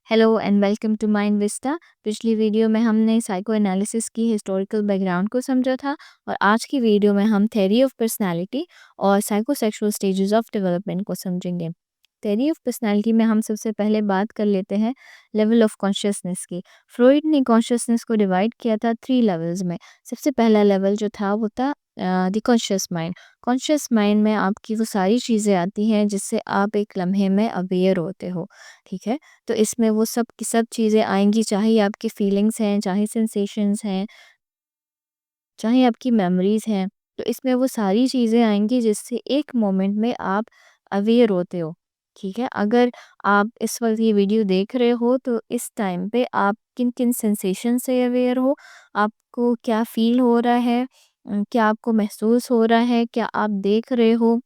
Hello and welcome to mind vista. पिछली video में हमने साइको एनालिसिस की हिस्टोरिकल बैकग्राउंड को समझा था और आज की वीडियो में हम थ्योरी ऑफ पर्सनालिटी और साइकोसेक्सुअल स्टेजेस ऑफ डेवलपमेंट को समझेंगे। थ्योरी ऑफ पर्सनालिटी में हम सबसे पहले बात कर लेते हैं लेवल ऑफ कॉन्शियसनेस की। फ्रॉइड ने कॉन्शियसनेस को डिवाइड किया था 3 लेवल्स में। सबसे पहला लेवल जो था वो था the conscious mind. Conscious mind में आपकी वो सारी चीज़ें आती हैं जिससे आप एक लम्हे में अवेयर होते हो, ठीक है। तो इसमें वो सब की सब चीज़ें आएँगी, चाहे आपकी फीलिंग्स हैं, चाहे सेंसेशंस हैं, चाहे आपकी मेमोरीज़ हैं। तो इसमें वो सारी चीज़ें आएँगी जिससे एक मोमेंट में आप अवेयर होते हो, ठीक है। अगर आप इस वक़्त ये वीडियो देख रहे हो तो इस टाइम पे आप किन-किन सेंसेशन से अवेयर हो, आपको क्या फ़ील हो रहा है, क्या आपको महसूस हो रहा है, क्या आप देख रहे हो,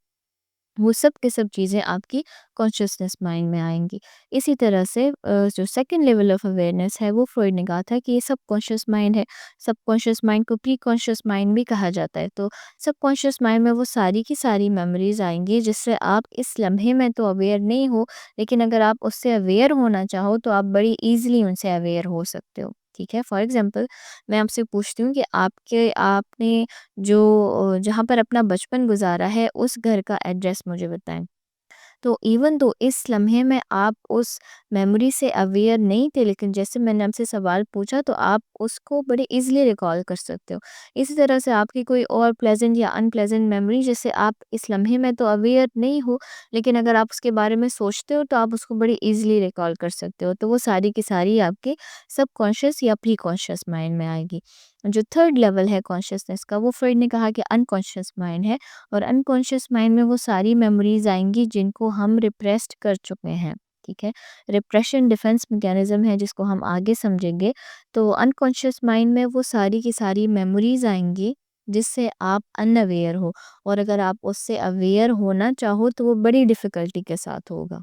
वो सब के सब चीज़ें आपकी कॉन्शियसनेस माइंड में आएँगी। इसी तरह से जो सेकंड लेवल ऑफ अवेयरनेस है वो फ्रॉइड ने कहा था कि ये सबकॉन्शियस माइंड है। सबकॉन्शियस माइंड को प्री कॉन्शियस माइंड भी कहा जाता है। तो सबकॉन्शियस माइंड में वो सारी की सारी मेमोरीज़ आएँगी जिससे आप इस लम्हे में तो अवेयर नहीं हो, लेकिन अगर आप उससे अवेयर होना चाहो तो आप बड़ी ईज़िली उनसे अवेयर हो सकते हो, ठीक है। फॉर एग्ज़ाम्पल मैं आपसे पूछती हूँ कि आपने जो जहाँ पर अपना बचपन गुज़ारा है, उस घर का एड्रेस मुझे बताएँ। तो इवन दो इस लम्हे में आप उस मेमोरी से अवेयर नहीं थे, लेकिन जैसे मैंने आपसे सवाल पूछा तो आप उसको बड़े ईज़िली रिकॉल कर सकते हो। इसी तरह से आपकी कोई और प्लेज़ेंट या अनप्लेज़ेंट मेमोरी जिसे आप इस लम्हे में तो अवेयर नहीं हो, लेकिन अगर आप उसके बारे में सोचते हो तो आप उसको बड़ी ईज़िली रिकॉल कर सकते हो। तो वो सारी की सारी आपके सबकॉन्शियस या प्री कॉन्शियस माइंड में आएगी। जो थर्ड लेवल है कॉन्शियसनेस का वो फ्रॉइड ने कहा कि अनकॉन्शियस माइंड है। और अनकॉन्शियस माइंड में वो सारी मेमोरीज आएंगी जिनको हम रिप्रेस्ड कर चुके हैं, ठीक है। रिप्रेशन डिफेंस मैकेनिज्म है जिसको हम आगे समझेंगे। तो अनकॉन्शियस माइंड में वो सारी की सारी मेमोरीज आएंगी जिससे आप अनअवेयर हो, और अगर आप उससे अवेयर होना चाहो तो वो बड़ी डिफ़िकल्टी के साथ होगा,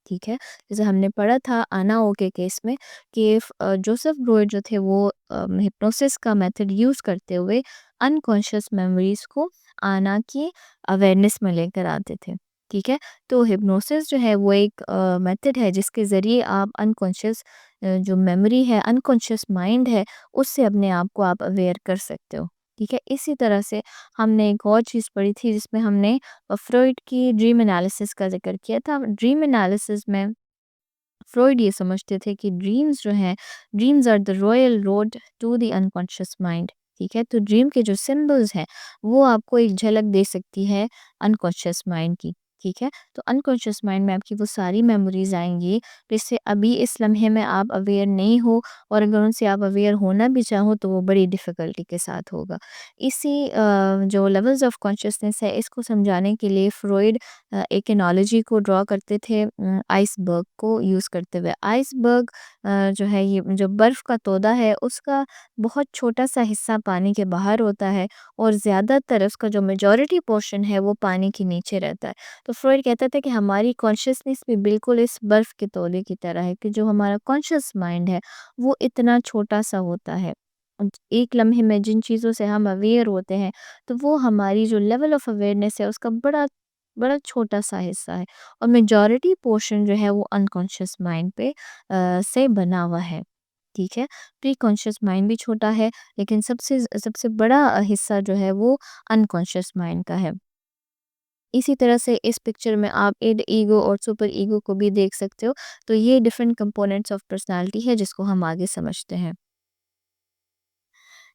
ठीक है। जैसे हमने पढ़ा था आना ओ के केस में कि जोसेफ ब्रोइड जो थे वो हिप्नोसिस का मेथड यूज़ करते हुए अनकॉन्शियस मेमोरीज को आना की अवेयरनेस में लेकर आते थे, ठीक है। तो हिप्नोसिस जो है वो एक मेथड है जिसके ज़रिए आप अनकॉन्शियस जो मेमोरी है, अनकॉन्शियस माइंड है, उससे अपने आप को आप अवेयर कर सकते हो, ठीक है। इसी तरह से हमने एक और चीज़ पढ़ी थी जिसमें हमने फ्रॉइड की ड्रीम एनालिसिस का ज़िक्र किया था। ड्रीम एनालिसिस में फ्रॉइड ये समझते थे कि ड्रीम्स जो हैं, dreams are the royal road to the unconscious mind, ठीक है। तो ड्रीम के जो सिंबल्स हैं वो आपको एक झलक दे सकती है अनकॉन्शियस माइंड की, ठीक है। तो अनकॉन्शियस माइंड में आपकी वो सारी मेमोरीज आएंगी जिससे अभी इस लम्हे में आप अवेयर नहीं हो, और अगर उनसे आप अवेयर होना भी चाहो तो वो बड़ी डिफ़िकल्टी के साथ होगा। जो लेवल्स ऑफ कॉन्शियसनेस है इसको समझाने के लिए फ्रॉइड एक एनालॉजी को ड्रॉ करते थे आइसबर्ग को यूज़ करते हुए। आइसबर्ग जो है ये जो बर्फ़ का तोदा है उसका बहुत छोटा-सा हिस्सा पानी के बाहर होता है और ज़्यादातर उसका जो मेजॉरिटी पोर्शन है वो पानी के नीचे रहता है। तो फ्रॉइड कहता था कि हमारी कॉन्शियसनेस भी बिल्कुल इस बर्फ़ के तोदे की तरह है कि जो हमारा कॉन्शियस माइंड है वो इतना छोटा-सा होता है। एक लम्हे में जिन चीज़ों से हम अवेयर होते हैं तो वो हमारी जो लेवल ऑफ अवेयरनेस है उसका बड़ा बड़ा छोटा-सा हिस्सा है, और मेजॉरिटी पोर्शन जो है वो अनकॉन्शियस माइंड पे से बना हुआ है, ठीक है। प्री कॉन्शियस माइंड भी छोटा है, लेकिन सबसे सबसे बड़ा हिस्सा जो है वो अनकॉन्शियस माइंड का है। इसी तरह से इस पिक्चर में आप इड, ईगो और सुपर ईगो को भी देख सकते हो। तो ये डिफरेंट कंपोनेंट्स ऑफ पर्सनैलिटी है जिसको हम आगे समझते हैं।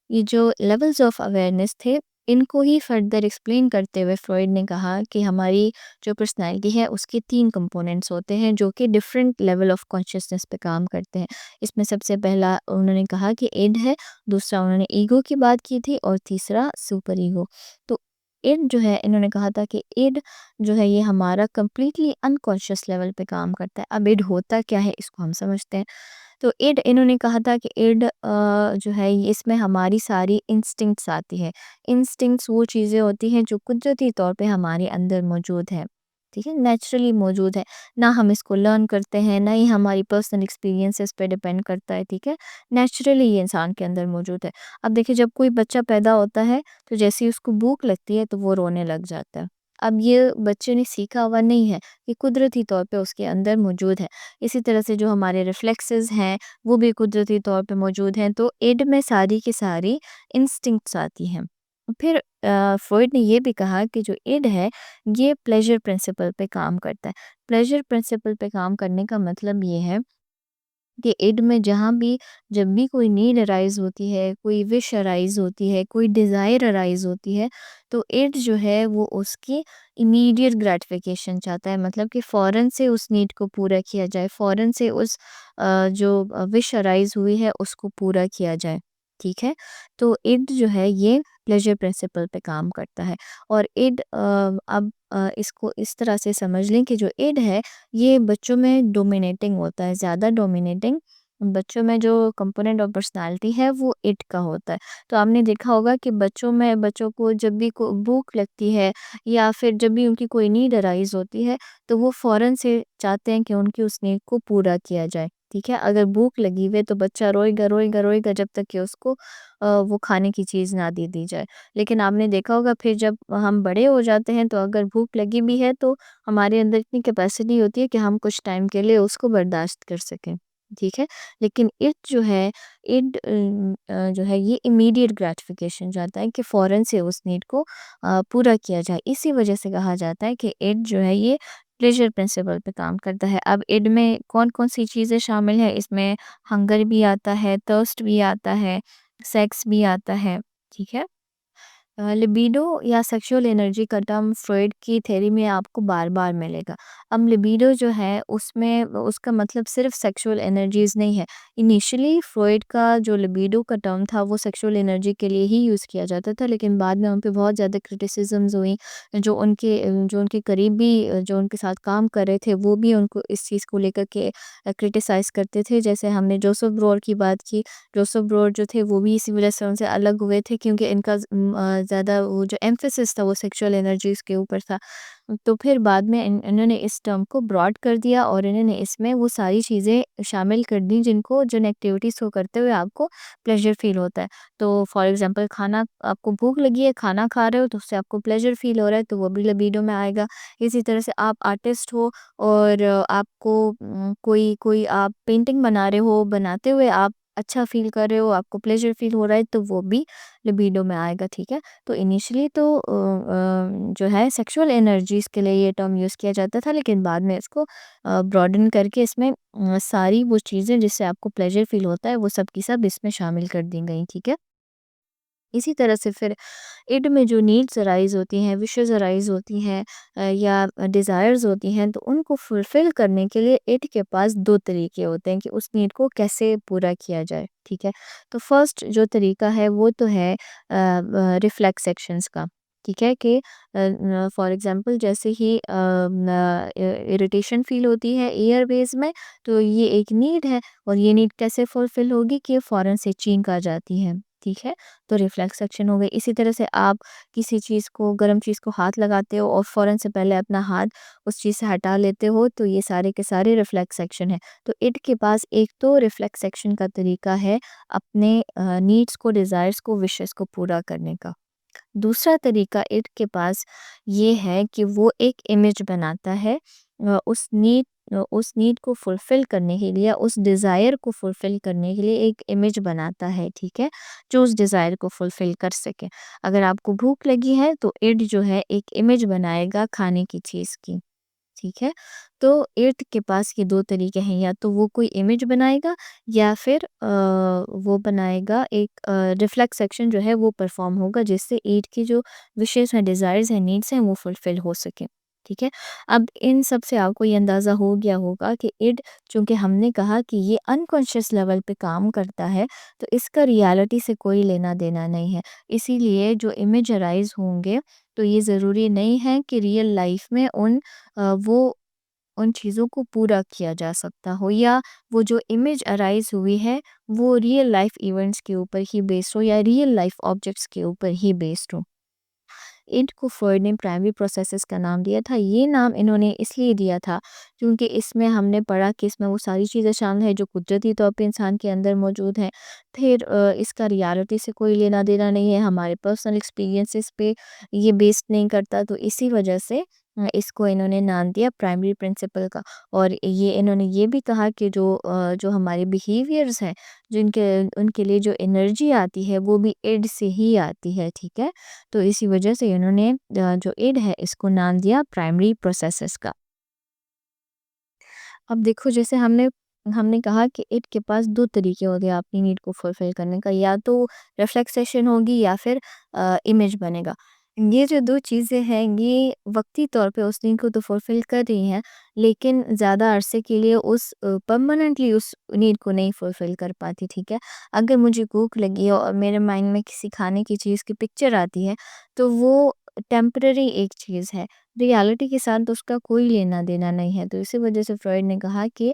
ये जो लेवल्स ऑफ अवेयरनेस थे, इनको ही फर्दर एक्सप्लेन करते हुए फ्रॉइड ने कहा कि हमारी जो पर्सनैलिटी है उसके 3 कंपोनेंट्स होते हैं जो कि डिफरेंट लेवल ऑफ कॉन्शियसनेस पे काम करते हैं। इसमें सबसे पहला उन्होंने कहा कि इड है, दूसरा उन्होंने ईगो की बात की थी, और तीसरा सुपर ईगो। तो इड जो है इन्होंने कहा था कि इड जो है ये हमारा कंप्लीटली अनकॉन्शियस लेवल पे काम करता है। अब इड होता क्या है इसको हम समझते हैं। तो इड इन्होंने कहा था कि इड जो है ये इसमें हमारी सारी इंस्टिंक्ट्स आती है। इंस्टिंक्ट्स वो चीज़ें होती हैं जो कुदरती तौर पे हमारे अंदर मौजूद है, ठीक है, नेचुरली मौजूद है। ना हम इसको लर्न करते हैं, ना ही हमारी पर्सनल एक्सपीरियंसेस पे डिपेंड करता है, ठीक है। नेचुरली ये इंसान के अंदर मौजूद है। अब देखिए जब कोई बच्चा पैदा होता है तो जैसे ही उसको भूख लगती है तो वो रोने लग जाता है। अब ये बच्चे ने सीखा हुआ नहीं है, ये कुदरती तौर पे उसके अंदर मौजूद है। इसी तरह से जो हमारे रिफ्लेक्सेस हैं, वो भी कुदरती तौर पे मौजूद हैं, तो इड में सारी की सारी इंस्टिंक्ट्स आती हैं। फिर फ्रॉइड ने ये भी कहा कि जो इड है, ये प्लेज़र प्रिंसिपल पे काम करता है। प्लेज़र प्रिंसिपल पे काम करने का मतलब ये है कि इड में जहाँ भी जब भी कोई नीड अराइज़ होती है, कोई विश अराइज़ होती है, कोई डिज़ायर अराइज़ होती है, तो इड जो है वो उसकी इमीडिएट ग्रैटिफिकेशन चाहता है, मतलब कि फ़ौरन से उस नीड को पूरा किया जाए, फ़ौरन से उस जो विश अराइज़ हुई है उसको पूरा किया जाए, ठीक है? तो इड जो है ये प्लेज़र प्रिंसिपल पे काम करता है और इड अब इसको इस तरह से समझ लें कि जो इड है ये बच्चों में डोमिनेटिंग होता है, ज़्यादा डोमिनेटिंग बच्चों में जो कंपोनेंट ऑफ पर्सनालिटी है वो इट का होता है। तो आपने देखा होगा कि बच्चों को जब भी को भूख लगती है या फिर जब भी उनकी कोई नीड अराइज़ होती है, तो वो फ़ौरन से चाहते हैं कि उनकी उस नीड को पूरा किया जाए, ठीक है? अगर भूख लगी हुई है तो बच्चा रोएगा, रोएगा, रोएगा जब तक कि उसको वो खाने की चीज़ ना दे दी जाए। लेकिन आपने देखा होगा फिर जब हम बड़े हो जाते हैं तो अगर भूख लगी भी है तो हमारे अंदर इतनी कैपेसिटी होती है कि हम कुछ टाइम के लिए उसको बर्दाश्त कर सकें, ठीक है? लेकिन इट जो है जो है ये इमीडिएट ग्रैटिफिकेशन चाहता है कि फ़ौरन से उस नीड को पूरा किया जाए। इसी वजह से कहा जाता है कि इट जो है ये प्लेज़र प्रिंसिपल पे काम करता है। अब इट में कौन-कौन सी चीज़ें शामिल हैं, इसमें हंगर भी आता है, थर्स्ट भी आता है, सेक्स भी आता है, ठीक है? लिबिडो या सेक्सुअल एनर्जी का टर्म फ्रॉइड की थ्योरी में आपको बार-बार मिलेगा। अब लिबिडो जो है उसमें उसका मतलब सिर्फ़ सेक्सुअल एनर्जीज़ नहीं है। इनिशियली फ्रॉइड का जो लिबिडो का टर्म था वो सेक्सुअल एनर्जी के लिए ही यूज़ किया जाता था, लेकिन बाद में उन पे बहुत ज़्यादा क्रिटिसिज़म्स हुई। जो उनके करीबी जो उनके साथ काम कर रहे थे वो भी उनको इस चीज़ को लेकर के क्रिटिसाइज़ करते थे। जैसे हमने जोसेफ ब्रोर की बात की, जोसेफ ब्रोर जो थे वो भी इसी वजह से उनसे अलग हुए थे क्योंकि इनका ज़्यादा वो जो एम्फेसिस था वो सेक्सुअल एनर्जीज़ के ऊपर था। तो फिर बाद में इन्होंने इस टर्म को ब्रॉड कर दिया और इन्होंने इसमें वो सारी चीज़ें शामिल कर दी जिन एक्टिविटीज़ को करते हुए आपको प्लेज़र फ़ील होता है। तो फॉर एग्ज़ाम्पल खाना आपको भूख लगी है, खाना खा रहे हो तो उससे आपको प्लेज़र फ़ील हो रहा है तो वो भी लिबिडो में आएगा। इसी तरह से आप आर्टिस्ट हो और आपको कोई कोई आप पेंटिंग बना रहे हो, बनाते हुए आप अच्छा फ़ील कर रहे हो, आपको प्लेज़र फ़ील हो रहा है तो वो भी लिबिडो में आएगा, ठीक है? तो इनिशियली तो जो है सेक्सुअल एनर्जीज़ के लिए ये टर्म यूज़ किया जाता था, लेकिन बाद में इसको ब्रॉडेन करके इसमें सारी वो चीज़ें जिससे आपको प्लेज़र फ़ील होता है वो सब की सब इसमें शामिल कर दी गई, ठीक है? इसी तरह से फिर इड में जो नीड्स अराइज़ होती हैं, विशेज़ अराइज़ होती हैं या डिज़ायर्स होती हैं, तो उनको फुलफ़िल करने के लिए इड के पास 2 तरीके होते हैं कि उस नीड को कैसे पूरा किया जाए, ठीक है? तो फर्स्ट जो तरीका है वो तो है रिफ्लेक्स एक्शंस का, ठीक है? कि फॉर एग्ज़ाम्पल जैसे ही इरिटेशन फ़ील होती है एयरवेज़ में, तो ये एक नीड है और ये नीड कैसे फुलफ़िल होगी कि फ़ौरन से चीख आ जाती है, ठीक है? तो रिफ्लेक्स एक्शन हो गई। इसी तरह से आप किसी चीज़ को गर्म चीज़ को हाथ लगाते हो और फ़ौरन से पहले अपना हाथ उस चीज़ से हटा लेते हो, तो ये सारे के सारे रिफ्लेक्स एक्शन है। तो इट के पास एक तो रिफ्लेक्स एक्शन का तरीका है अपने नीड्स को, डिज़ायर्स को, विशेज़ को पूरा करने का। दूसरा तरीका इट के पास ये है कि वो एक इमेज बनाता है उस नीड को फुलफ़िल करने के लिए, उस डिज़ायर को फुलफ़िल करने के लिए एक इमेज बनाता है, ठीक है? जो उस डिज़ायर को फुलफ़िल कर सके। अगर आपको भूख लगी है तो इट जो है एक इमेज बनाएगा खाने की चीज़ की। ठीक है? तो इर्द के पास ये 2 तरीके हैं, या तो वो कोई इमेज बनाएगा या फिर वो बनाएगा एक रिफ्लेक्स एक्शन जो है वो परफ़ॉर्म होगा जिससे ईट की जो विशेज़ हैं, डिज़ायर्स हैं, नीड्स हैं वो फुलफ़िल हो सकें। ठीक है? अब इन सब से आपको ये अंदाज़ा हो गया होगा कि इड चूँकि हमने कहा कि ये अनकॉन्शियस लेवल पे काम करता है, तो इसका रियलिटी से कोई लेना-देना नहीं है। इसीलिए जो इमेज अराइज़ होंगे, तो ये ज़रूरी नहीं है कि रियल लाइफ़ में वो उन चीज़ों को पूरा किया जा सकता हो, या वो जो इमेज अराइज़ हुई है वो रियल लाइफ़ इवेंट्स के ऊपर ही बेस्ड हो या रियल लाइफ़ ऑब्जेक्ट्स के ऊपर ही बेस्ड हो। ईड को फ्रॉइड ने प्राइमरी प्रोसेसेस का नाम दिया था। ये नाम इन्होंने इसलिए दिया था क्योंकि इसमें हमने पढ़ा कि इसमें वो सारी चीज़ें शामिल हैं जो कुदरती तौर पे इंसान के अंदर मौजूद हैं। फिर इसका रियलिटी से कोई लेना देना नहीं है, हमारे पर्सनल एक्सपीरियंसेस पे ये बेस्ड नहीं करता, तो इसी वजह से इसको इन्होंने नाम दिया प्राइमरी प्रिंसिपल का। और ये इन्होंने ये भी कहा कि जो हमारे बिहेवियर्स हैं, जिनके उनके लिए जो एनर्जी आती है वो भी ईड से ही आती है, ठीक है? तो इसी वजह से इन्होंने जो ईड है इसको नाम दिया प्राइमरी प्रोसेसेस का। अब देखो, जैसे हमने हमने कहा कि ईड के पास 2 तरीके होते हैं अपनी नीड को फुलफ़िल करने का, या तो रिफ्लेक्सेशन होगी या फिर इमेज बनेगा। ये जो 2 चीज़ें हैं ये वक़्ती तौर पे उस नीड को तो फुलफ़िल कर रही हैं, लेकिन ज़्यादा अरसे के लिए परमानेंटली उस नीड को नहीं फुलफ़िल कर पाती, ठीक है? अगर मुझे भूख लगी है और मेरे माइंड में किसी खाने की चीज़ की पिक्चर आती है, तो वो टेम्परेरी एक चीज़ है। रियलिटी के साथ तो उसका कोई लेना-देना नहीं है। तो इसी वजह से फ्रॉइड ने कहा कि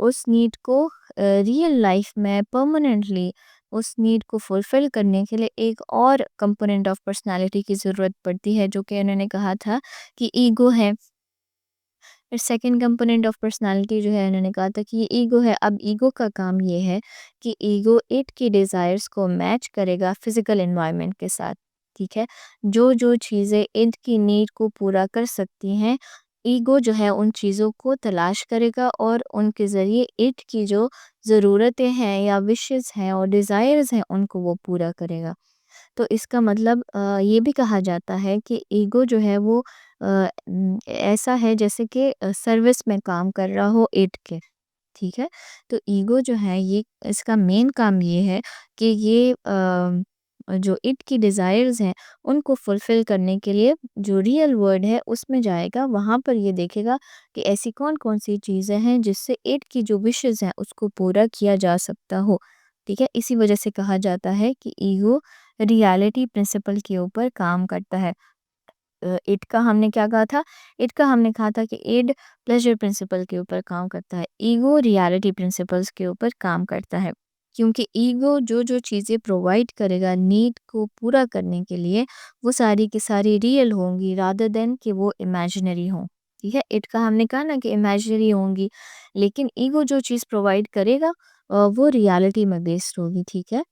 उस नीड को रियल लाइफ में परमानेंटली उस नीड को फुलफ़िल करने के लिए एक और कंपोनेंट ऑफ पर्सनैलिटी की ज़रूरत पड़ती है, जो कि उन्होंने कहा था कि ईगो है। फिर सेकंड कंपोनेंट ऑफ पर्सनैलिटी जो है, उन्होंने कहा था कि ये ईगो है। अब ईगो का काम ये है कि ईगो इट की डिज़ायर्स को मैच करेगा फिज़िकल एनवायरनमेंट के साथ, ठीक है? जो चीज़ें इट की नीड को पूरा कर सकती हैं, ईगो जो है उन चीज़ों को तलाश करेगा और उनके ज़रिए इट की जो ज़रूरतें हैं या विशेज़ हैं और डिज़ायर्स हैं, उनको वो पूरा करेगा। तो इसका मतलब ये भी कहा जाता है कि ईगो जो है वो ऐसा है जैसे कि सर्विस में काम कर रहा हो इट के, ठीक है? तो ईगो जो है ये इसका मेन काम ये है कि ये जो इट की डिज़ायर्स हैं उनको फुलफ़िल करने के लिए जो रियल वर्ल्ड है उसमें जाएगा, वहाँ पर ये देखेगा कि ऐसी कौन-कौन सी चीज़ें हैं जिससे इट की जो विशेज़ हैं उसको पूरा किया जा सकता हो, ठीक है? इसी वजह से कहा जाता है कि ईगो रियलिटी प्रिंसिपल के ऊपर काम करता है। इट का हमने क्या कहा था? इट का हमने कहा था कि इड प्लेज़र प्रिंसिपल के ऊपर काम करता है। ईगो रियलिटी प्रिंसिपल्स के ऊपर काम करता है। क्योंकि ईगो जो-जो चीज़ें प्रोवाइड करेगा नीड को पूरा करने के लिए, वो सारी की सारी रियल होंगी रादर देन कि वो इमेजिनरी हों। ठीक है? इट का हमने कहा ना कि इमेजिनरी होंगी, लेकिन ईगो जो चीज़ प्रोवाइड करेगा वो रियलिटी में बेस्ड होगी। ठीक है?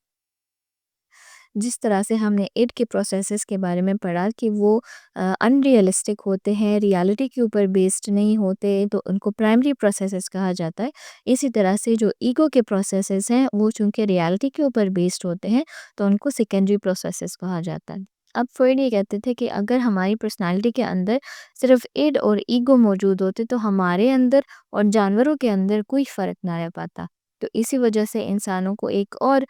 जिस तरह से हमने इट के प्रोसेसेस के बारे में पढ़ा कि वो अनरियलिस्टिक होते हैं, रियलिटी के ऊपर बेस्ड नहीं होते, तो उनको प्राइमरी प्रोसेसेस कहा जाता है। इसी तरह से जो ईगो के प्रोसेसेस हैं, वो चूँकि रियलिटी के ऊपर बेस्ड होते हैं, तो उनको सेकेंडरी प्रोसेसेस कहा जाता है। अब फ्रॉइड ये कहते थे कि अगर हमारी पर्सनैलिटी के अंदर सिर्फ़ इड और ईगो मौजूद होते, तो हमारे अंदर और जानवरों के अंदर कोई फ़र्क ना रह पाता। तो इसी वजह से इंसानों को एक और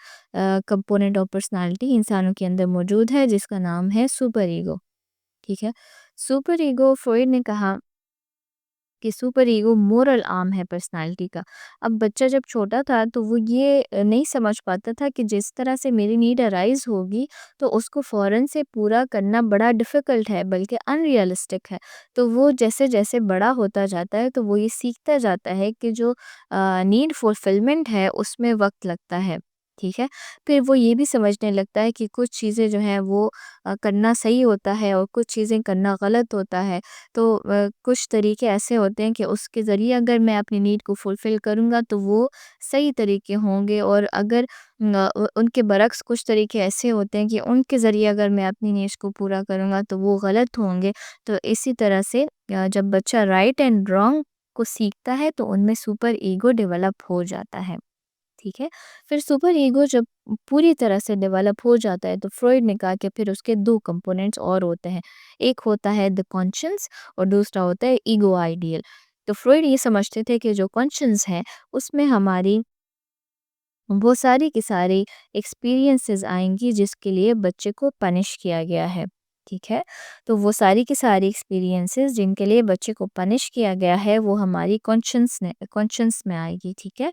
कंपोनेंट ऑफ पर्सनालिटी इंसानों के अंदर मौजूद है जिसका नाम है सुपर ईगो, ठीक है? सुपर ईगो, फ्रॉइड ने कहा कि सुपर ईगो मोरल आर्म है पर्सनालिटी का। अब बच्चा जब छोटा था तो वो ये नहीं समझ पाता था कि जिस तरह से मेरी नीड अराइज़ होगी तो उसको फ़ौरन से पूरा करना बड़ा डिफ़िकल्ट है, बल्कि अनरियलिस्टिक है। तो वो जैसे-जैसे बड़ा होता जाता है तो वो ये सीखता जाता है कि जो नीड फुलफ़िलमेंट है उसमें वक़्त लगता है, ठीक है? फिर वो ये भी समझने लगता है कि कुछ चीज़ें जो हैं वो करना सही होता है और कुछ चीज़ें करना गलत होता है। तो कुछ तरीके ऐसे होते हैं कि उसके ज़रिए अगर मैं अपनी नीड को फुलफ़िल करूँगा तो वो सही तरीके होंगे, और अगर उनके बरक्स कुछ तरीके ऐसे होते हैं कि उनके ज़रिए अगर मैं अपनी नीड्स को पूरा करूँगा तो वो गलत होंगे। तो इसी तरह से जब बच्चा राइट एंड रॉन्ग को सीखता है तो उनमें सुपर ईगो डेवलप हो जाता है। ठीक है? फिर सुपर ईगो जब पूरी तरह से डेवलप हो जाता है तो फ्रॉइड ने कहा कि फिर उसके 2 कंपोनेंट्स और होते हैं। एक होता है द कॉन्शियस और दूसरा होता है ईगो आइडियल। तो फ्रॉइड ये समझते थे कि जो कॉन्शियस है उसमें हमारी वो सारी की सारी एक्सपीरियंसेस आएँगी जिसके लिए बच्चे को पनिश किया गया है, ठीक है? तो वो सारी की सारी एक्सपीरियंसेस जिनके लिए बच्चे को पनिश किया गया है वो हमारी कॉन्शियस में आएगी, ठीक है?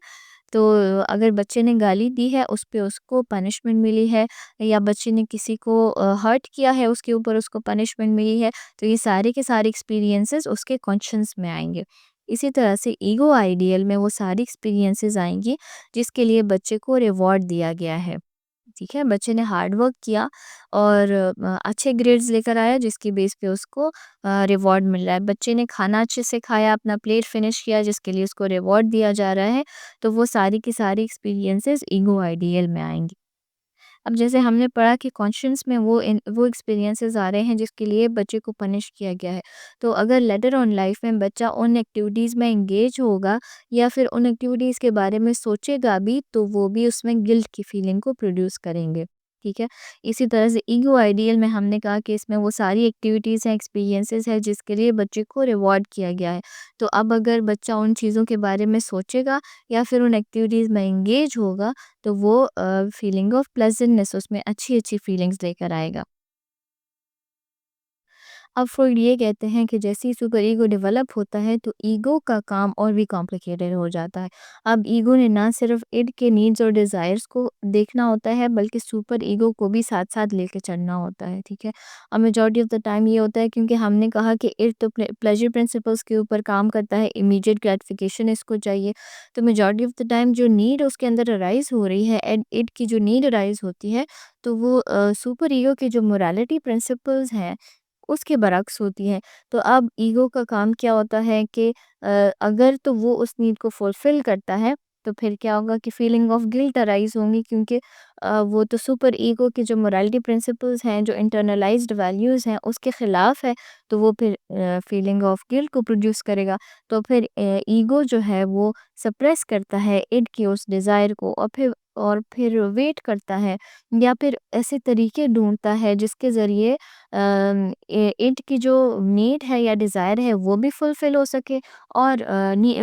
तो अगर बच्चे ने गाली दी है उस पे उसको पनिशमेंट मिली है, या बच्चे ने किसी को हर्ट किया है उसके ऊपर उसको पनिशमेंट मिली है, तो ये सारे के सारे एक्सपीरियंसेस उसके कॉन्शियस में आएँगे। इसी तरह से ईगो आइडियल में वो सारी एक्सपीरियंसेस आएँगी जिसके लिए बच्चे को रिवॉर्ड दिया गया है, ठीक है? बच्चे ने हार्ड वर्क किया और अच्छे ग्रेड्स लेकर आया जिसकी बेस पे उसको रिवॉर्ड मिल रहा है। बच्चे ने खाना अच्छे से खाया, अपना प्लेट फिनिश किया जिसके लिए उसको रिवॉर्ड दिया जा रहा है, तो वो सारी की सारी एक्सपीरियंसेस ईगो आइडियल में आएँगी। अब जैसे हमने पढ़ा कि कॉन्शियस में वो एक्सपीरियंसेस आ रहे हैं जिसके लिए बच्चे को पनिश किया गया है। तो अगर लेटर ऑन लाइफ में बच्चा उन एक्टिविटीज़ में एंगेज होगा या फिर उन एक्टिविटीज़ के बारे में सोचेगा भी, तो वो भी उसमें गिल्ट की फीलिंग को प्रोड्यूस करेंगे। ठीक है? इसी तरह से ईगो आइडियल में हमने कहा कि इसमें वो सारी एक्टिविटीज़ हैं, एक्सपीरियंसेस हैं जिसके लिए बच्चे को रिवॉर्ड किया गया है। तो अब अगर बच्चा उन चीज़ों के बारे में सोचेगा या फिर उन एक्टिविटीज़ में एंगेज होगा, तो वो फीलिंग ऑफ प्लेज़ेंटनेस उसमें अच्छी-अच्छी फीलिंग्स लेकर आएगा। अब फ्रॉइड ये कहते हैं कि जैसे ही सुपर ईगो डेवलप होता है तो ईगो का काम और भी कॉम्प्लिकेटेड हो जाता है। अब ईगो ने ना सिर्फ इड के नीड्स और डिज़ायर्स को देखना होता है बल्कि सुपर ईगो को भी साथ-साथ लेके चलना होता है, ठीक है? अब मेजॉरिटी ऑफ द टाइम ये होता है क्योंकि हमने कहा कि इड तो प्लेज़र प्रिंसिपल्स के ऊपर काम करता है, इमीडिएट ग्रैटिफिकेशन इसको चाहिए। तो मेजॉरिटी ऑफ द टाइम जो नीड उसके अंदर अराइज़ हो रही है, एड इड की जो नीड अराइज़ होती है, तो वो सुपर ईगो के जो मोरालिटी प्रिंसिपल्स हैं उसके बरअक्स होती है। तो अब ईगो का काम क्या होता है कि अगर तो वो उस नीड को फुलफ़िल करता है, तो फिर क्या होगा कि फीलिंग ऑफ गिल्ट अराइज़ होंगी क्योंकि वो तो सुपर ईगो के जो मोरालिटी प्रिंसिपल्स हैं, जो इंटरनलाइज़्ड वैल्यूज़ हैं, उसके ख़िलाफ़ है, तो वो फिर फीलिंग ऑफ गिल्ट को प्रोड्यूस करेगा। तो फिर ईगो जो है वो सप्रेस करता है इड की उस डिज़ायर को और फिर वेट करता है या फिर ऐसे तरीके ढूँढता है जिसके ज़रिए इट की जो नीड है या डिज़ायर है वो भी फुलफ़िल हो सके और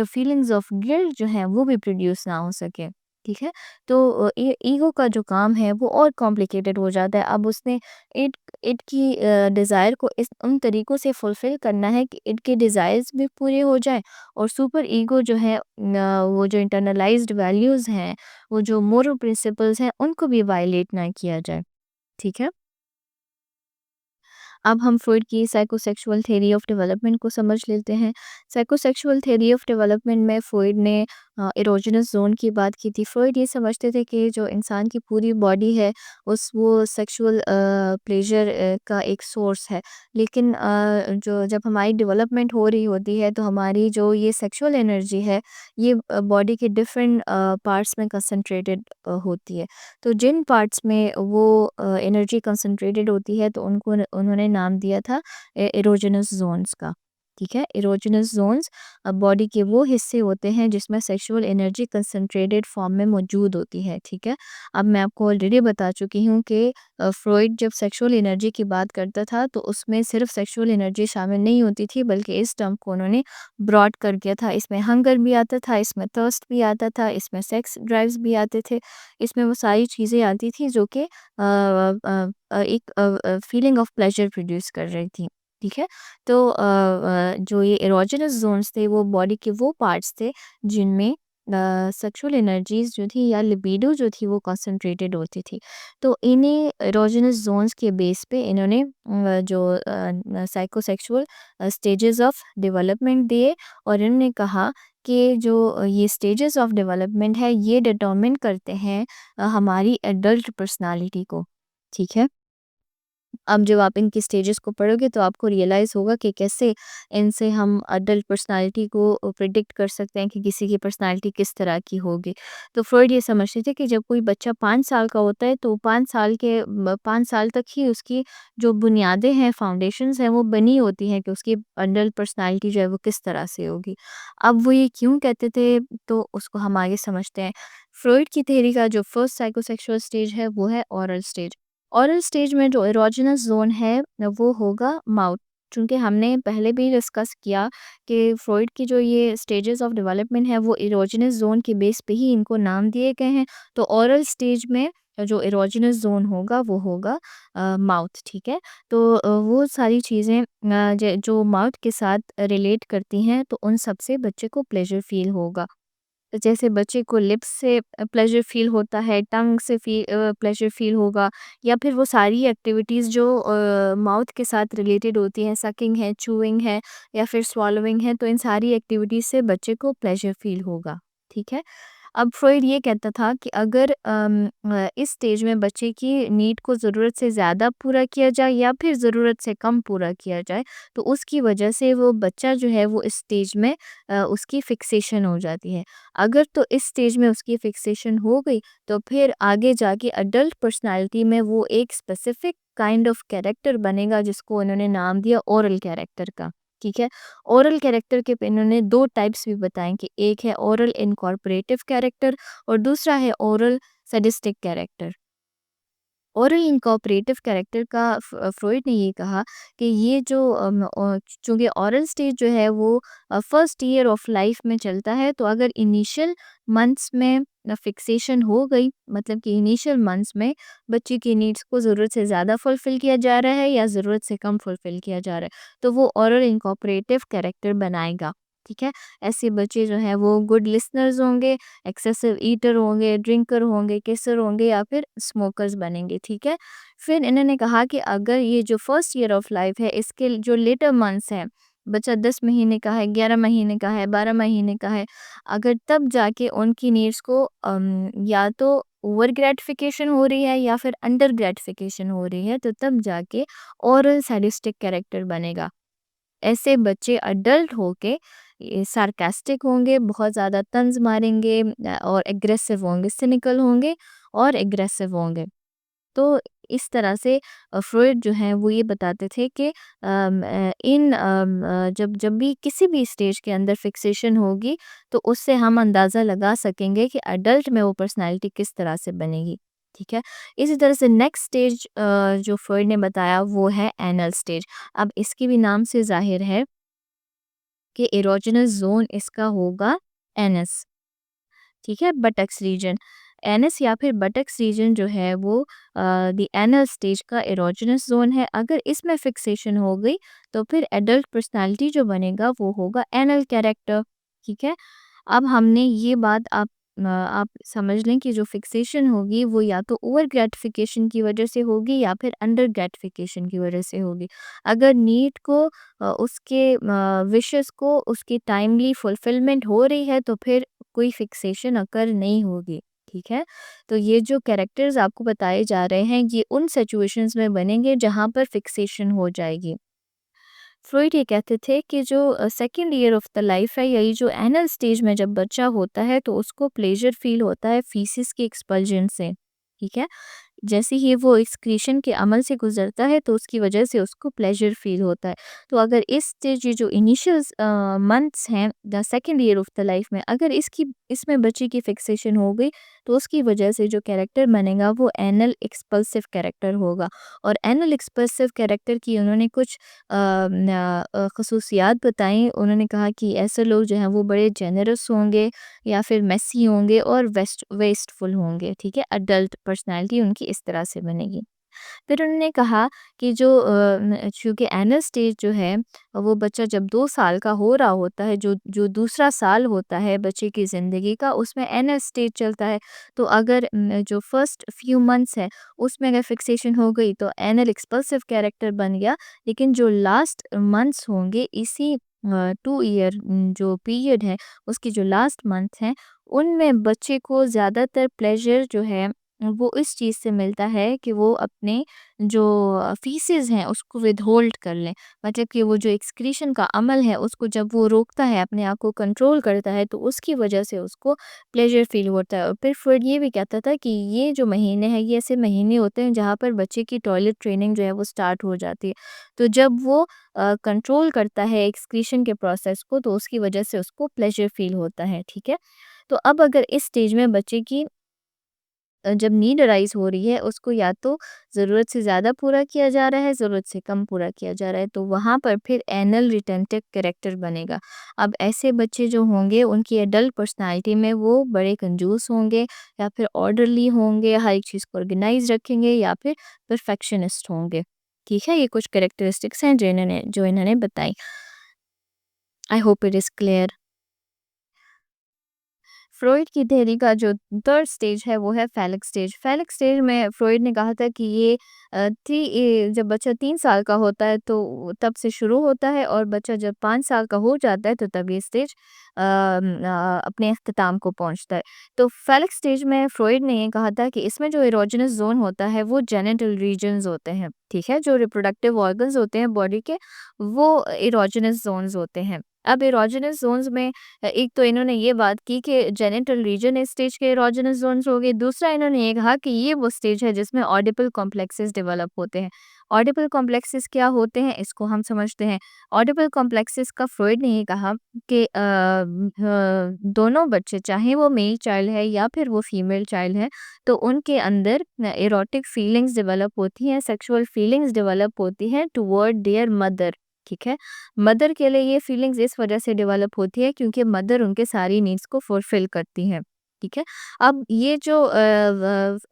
फीलिंग्स ऑफ गिल्ट जो है वो भी प्रोड्यूस ना हो सके। ठीक है? तो ईगो का जो काम है वो और कॉम्प्लिकेटेड हो जाता है। अब उसने इट इट की डिज़ायर को इस उन तरीकों से फुलफ़िल करना है कि इट के डिज़ायर्स भी पूरे हो जाएँ और सुपर ईगो जो है वो जो इंटरनलाइज़्ड वैल्यूज़ हैं, वो जो मोरल प्रिंसिपल्स हैं उनको भी वायलेट ना किया जाए। ठीक है? अब हम फ्रॉइड की साइकोसेक्सुअल थ्योरी ऑफ डेवलपमेंट को समझ लेते हैं। साइकोसेक्सुअल थ्योरी ऑफ डेवलपमेंट में फ्रॉइड ने इरोजेनस ज़ोन की बात की थी। फ्रॉइड ये समझते थे कि जो इंसान की पूरी बॉडी है वो सेक्सुअल प्लेज़र का एक सोर्स है। लेकिन जो जब हमारी डेवलपमेंट हो रही होती है तो हमारी जो ये सेक्सुअल एनर्जी है ये बॉडी के डिफरेंट पार्ट्स में कंसंट्रेटेड होती है। तो जिन पार्ट्स में वो एनर्जी कंसंट्रेटेड होती है तो उनको उन्होंने नाम दिया था इरोजेनस जोन्स का। ठीक है? इरोजेनस जोन्स बॉडी के वो हिस्से होते हैं जिसमें सेक्सुअल एनर्जी कंसंट्रेटेड फॉर्म में मौजूद होती है। ठीक है? अब मैं आपको ऑलरेडी बता चुकी हूँ कि फ्रॉइड जब सेक्सुअल एनर्जी की बात करता था तो उसमें सिर्फ सेक्सुअल एनर्जी शामिल नहीं होती थी बल्कि इस टर्म को उन्होंने ब्रॉड कर दिया था। इसमें हंगर भी आता था, इसमें थर्स्ट भी आता था, इसमें सेक्स ड्राइव्स भी आते थे। इसमें वो सारी चीज़ें आती थी जो कि एक फीलिंग ऑफ प्लेज़र प्रोड्यूस कर रही थी, ठीक है? तो जो ये एरोजेनस ज़ोन्स थे वो बॉडी के वो पार्ट्स थे जिनमें सेक्सुअल एनर्जीज़ जो थी या लिबिडो जो थी वो कंसंट्रेटेड होती थी। तो इन्हीं एरोजेनस ज़ोन्स के बेस पे इन्होंने जो साइकोसेक्सुअल स्टेजेस ऑफ डेवलपमेंट दिए और इन्होंने कहा कि जो ये स्टेजेस ऑफ डेवलपमेंट है ये डिटरमिन करते हैं हमारी एडल्ट पर्सनालिटी को, ठीक है? अब जब आप इनकी स्टेजेस को पढ़ोगे तो आपको रियलाइज़ होगा कि कैसे इनसे हम अडल्ट पर्सनालिटी को प्रेडिक्ट कर सकते हैं कि किसी की पर्सनालिटी किस तरह की होगी। तो फ्रॉइड ये समझते थे कि जब कोई बच्चा 5 साल का होता है तो 5 साल तक ही उसकी जो बुनियादें हैं, फाउंडेशंस हैं वो बनी होती हैं कि उसकी अडल्ट पर्सनालिटी जो है वो किस तरह से होगी। अब वो ये क्यों कहते थे तो उसको हम आगे समझते हैं। फ्रॉइड की थ्योरी का जो फर्स्ट साइकोसेक्सुअल स्टेज है वो है ओरल स्टेज। ओरल स्टेज में जो एरोजेनस ज़ोन है वो होगा माउथ। चूँकि हमने पहले भी डिस्कस किया कि फ्रॉइड की जो ये स्टेजेस ऑफ डेवलपमेंट है वो एरोजेनस ज़ोन के बेस पे ही इनको नाम दिए गए हैं। तो ओरल स्टेज में जो एरोजेनस ज़ोन होगा वो होगा माउथ, ठीक है? तो वो सारी चीज़ें जो माउथ के साथ रिलेट करती हैं तो उन सब से बच्चे को प्लेज़र फ़ील होगा। तो जैसे बच्चे को लिप्स से प्लेज़र फ़ील होता है, टंग से प्लेज़र फ़ील होगा या फिर वो सारी एक्टिविटीज़ जो माउथ के साथ रिलेटेड होती हैं, सकिंग है, चूइंग है या फिर स्वॉलोइंग है, तो इन सारी एक्टिविटीज़ से बच्चे को प्लेज़र फ़ील होगा, ठीक है? अब फ्रॉइड ये कहता था कि अगर इस स्टेज में बच्चे की नीड को ज़रूरत से ज़्यादा पूरा किया जाए या फिर ज़रूरत से कम पूरा किया जाए, तो उसकी वजह से वो बच्चा जो है वो इस स्टेज में उसकी फिक्सेशन हो जाती है। अगर तो इस स्टेज में उसकी फिक्सेशन हो गई, तो फिर आगे जाके अडल्ट पर्सनैलिटी में वो एक स्पेसिफिक काइंड ऑफ कैरेक्टर बनेगा जिसको उन्होंने नाम दिया ओरल कैरेक्टर का। ठीक है? ओरल कैरेक्टर के इन्होंने 2 टाइप्स भी बताएँ कि एक है ओरल इनकॉर्पोरेटिव कैरेक्टर और दूसरा है oral sadistic character. Oral incorporative character का फ्रॉइड ने ये कहा कि ये जो चूँकि ओरल स्टेज जो है वो फर्स्ट ईयर ऑफ लाइफ में चलता है, तो अगर इनिशियल मंथ्स में फिक्सेशन हो गई, मतलब कि इनिशियल मंथ्स में बच्चे की नीड्स को ज़रूरत से ज़्यादा फुलफ़िल किया जा रहा है या ज़रूरत से कम फुलफ़िल किया जा रहा है, तो वो ओरल इनकॉर्पोरेटिव कैरेक्टर बनाएगा। ठीक है? ऐसे बच्चे जो हैं वो गुड लिसनर्स होंगे, एक्सेसिव ईटर होंगे, ड्रिंकर होंगे, किसर होंगे या फिर स्मोकर्स बनेंगे। ठीक है? फिर इन्होंने कहा कि अगर ये जो फर्स्ट ईयर ऑफ लाइफ है, इसके जो लेटर मंथ्स हैं, बच्चा 10 महीने का है, 11 महीने का है, 12 महीने का है, अगर तब जाके उनकी नीड्स को या तो ओवर ग्रेटिफिकेशन हो रही है या फिर अंडर ग्रेटिफिकेशन हो रही है, तो तब जाके ओरल सैडिस्टिक कैरेक्टर बनेगा। ऐसे बच्चे अडल्ट होके ये सार्कास्टिक होंगे, बहुत ज़्यादा तंज़ मारेंगे और एग्रेसिव होंगे, सिनिकल होंगे और एग्रेसिव होंगे। तो इस तरह से फ्रॉइड जो हैं वो ये बताते थे कि जब जब भी किसी भी स्टेज के अंदर फिक्सेशन होगी, तो उससे हम अंदाज़ा लगा सकेंगे कि अडल्ट में वो पर्सनैलिटी किस तरह से बनेगी। ठीक है? इसी तरह से नेक्स्ट स्टेज जो फ्रॉइड ने बताया वो है एनल स्टेज। अब इसके भी नाम से ज़ाहिर है कि एरोजेनस ज़ोन इसका होगा एनस। ठीक है? Buttocks reason. एनस या फिर बटक्स रीजन जो है वो द एनल स्टेज का एरोजेनस ज़ोन है। अगर इसमें फिक्सेशन हो गई, तो फिर एडल्ट पर्सनैलिटी जो बनेगा वो होगा एनल कैरेक्टर। ठीक है? अब हमने ये बात आप समझ लें कि जो फिक्सेशन होगी वो या तो ओवर ग्रेटिफिकेशन की वजह से होगी या फिर अंडर ग्रेटिफिकेशन की वजह से होगी। अगर नीड को उसके विशेस को उसकी टाइमली फुलफिलमेंट हो रही है, तो फिर कोई फिक्सेशन अकर नहीं होगी। ठीक है? तो ये जो कैरेक्टर्स आपको बताए जा रहे हैं, ये उन सिचुएशंस में बनेंगे जहाँ पर फिक्सेशन हो जाएगी। फ्रॉइड ये कहते थे कि जो second year of the life है, यही जो एनल स्टेज में जब बच्चा होता है, तो उसको प्लेजर फील होता है फीसिस के एक्सपल्जन से। ठीक है? जैसे ही वो एक्सक्रीशन के अमल से गुजरता है, तो उसकी वजह से उसको प्लेजर फील होता है। तो अगर इस स्टेज ये जो इनिशियल मंथ्स हैं the second year of the life में, अगर इसमें बच्चे की फिक्सेशन हो गई, तो उसकी वजह से जो कैरेक्टर बनेगा वो एनल एक्सपल्सिव कैरेक्टर होगा। और एनल एक्सपल्सिव कैरेक्टर की उन्होंने कुछ खसूसियात बताई। उन्होंने कहा कि ऐसे लोग जो हैं वो बड़े जेनरस होंगे या फिर मेसी होंगे और वेस्टफुल होंगे। ठीक है? अडल्ट पर्सनैलिटी उनकी इस तरह से बनेगी। फिर उन्होंने कहा कि चूँकि एनल स्टेज जो है, वो बच्चा जब 2 साल का हो रहा होता है, जो जो दूसरा साल होता है बच्चे की ज़िंदगी का, उसमें एनल स्टेज चलता है। तो अगर जो फर्स्ट फ्यू मंथ्स है, उसमें अगर फिक्सेशन हो गई, तो एनल एक्सपल्सिव कैरेक्टर बन गया। लेकिन जो लास्ट मंथ्स होंगे इसी 2 ईयर जो पीरियड है, उसके जो लास्ट मंथ हैं, उनमें बच्चे को ज़्यादातर प्लेज़र जो है वो इस चीज़ से मिलता है कि वो अपने जो फीसेस हैं उसको विदहोल्ड कर लें। मतलब कि वो जो एक्सक्रीशन का अमल है उसको जब वो रोकता है, अपने आप को कंट्रोल करता है, तो उसकी वजह से उसको प्लेज़र फ़ील होता है। और फिर फ्रॉइड ये भी कहता था कि ये जो महीने हैं, ये ऐसे महीने होते हैं जहाँ पर बच्चे की टॉयलेट ट्रेनिंग जो है वो स्टार्ट हो जाती है। तो जब वो कंट्रोल करता है एक्सक्रीशन के प्रोसेस को, तो उसकी वजह से उसको प्लेज़र फ़ील होता है। ठीक है? तो अब अगर इस स्टेज में बच्चे की जब नीड अराइज़ हो रही है, उसको या तो ज़रूरत से ज़्यादा पूरा किया जा रहा है, ज़रूरत से कम पूरा किया जा रहा है, तो वहाँ पर फिर एनल रिटेंटिव कैरेक्टर बनेगा। अब ऐसे बच्चे जो होंगे उनकी एडल्ट पर्सनैलिटी में वो बड़े कंजूस होंगे या फिर ऑर्डरली होंगे, हर एक चीज़ को ऑर्गेनाइज़ रखेंगे या फिर परफेक्शनिस्ट होंगे। ठीक है? ये कुछ कैरेक्टरिस्टिक्स हैं जो इन्होंने बताई। I hope it is clear. Freud की थ्योरी का जो थर्ड स्टेज है वो है फैलिक स्टेज। फैलिक स्टेज में फ्रॉइड ने कहा था कि ये जब बच्चा 3 साल का होता है तो तब से शुरू होता है, और बच्चा जब 5 साल का हो जाता है तो तब ये स्टेज अपने अख्ताम को पहुंचता है। तो फैलिक स्टेज में फ्रॉइड ने ये कहा था कि इसमें जो इरोजेनस जोन होता है वो जेनिटल रीजन्स होते हैं, ठीक है। जो रिप्रोडक्टिव ऑर्गन्स होते हैं बॉडी के, वो इरोजेनस जोन्स होते हैं। अब इरोजेनस जोन्स में एक तो इन्होंने ये बात की कि जेनिटल रीजन इस स्टेज के इरोजेनस जोन्स हो गए। दूसरा इन्होंने ये कहा कि ये वो स्टेज है जिसमें ऑडिबल कॉम्प्लेक्सेस डेवलप होते हैं। ऑडिबल कॉम्प्लेक्सेस क्या होते हैं इसको हम समझते हैं। ऑडिबल कॉम्प्लेक्सेस का फ्रॉइड ने ये कहा कि दोनों बच्चे, चाहे वो मेल चाइल्ड है या फिर वो फीमेल चाइल्ड है, तो उनके अंदर इरोटिक फीलिंग्स डेवलप होती हैं, सेक्सुअल फीलिंग्स डेवलप होती हैं टुवर्ड देयर मदर, ठीक है। मदर के लिए ये फीलिंग्स इस वजह से डेवलप होती है क्योंकि मदर उनके सारी नीड्स को फुलफिल करती हैं, ठीक है। अब ये जो